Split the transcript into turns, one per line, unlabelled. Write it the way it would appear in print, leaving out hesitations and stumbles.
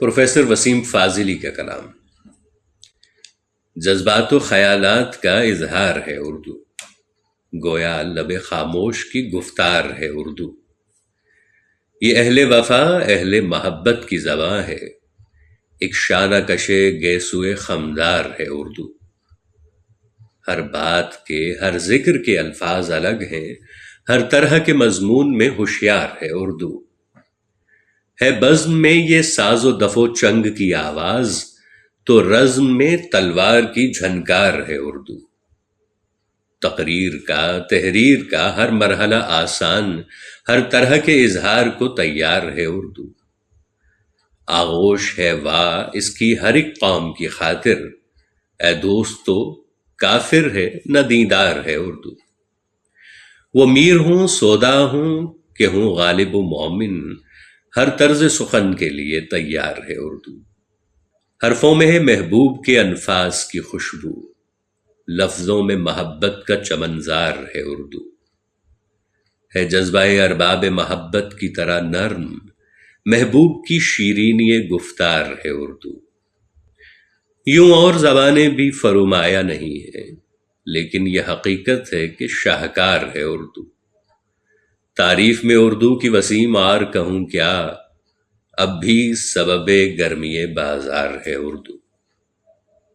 Professor Wasim Fazli کا کلام۔ جذبات و خیالات کا اظہار ہے اردو، گویا لب خاموش کی گفتار ہے اردو۔ یہ اہل وفا اہل محبت کی زباں ہے، ایک شانہ کشے گیسوئے خمدار ہے اردو۔ ہر بات کے ہر ذکر کے الفاظ الگ ہیں، ہر طرح کے مضمون میں ہوشیار ہے اردو۔ ہے بزم میں یہ ساز و دف و چنگ کی آواز، تو رزم میں تلوار کی جھنکار ہے اردو۔ تقریر کا تحریر کا ہر مرحلہ آسان، ہر طرح کے اظہار کو تیار ہے اردو۔ آغوش ہے واہ اس کی ہر ایک قوم کی خاطر، اے دوستو کافر ہے نہ دیندار ہے اردو۔ وہ میر ہوں سودا ہوں کہ ہوں غالب و مومن، ہر طرز سخن کے لیے تیار ہے اردو۔ حرفوں میں ہے محبوب کے انفاس کی خوشبو، لفظوں میں محبت کا چمنزار ہے اردو۔ ہے جذبہ ارباب محبت کی طرح نرم، محبوب کی شیرینی گفتار ہے اردو۔ یوں اور زبانیں بھی فرومایا نہیں ہیں، لیکن یہ حقیقت ہے کہ شاہکار ہے اردو۔ تعریف میں اردو کی وسیم اور کہوں کیا، اب بھی سبب گرمی بازار ہے اردو۔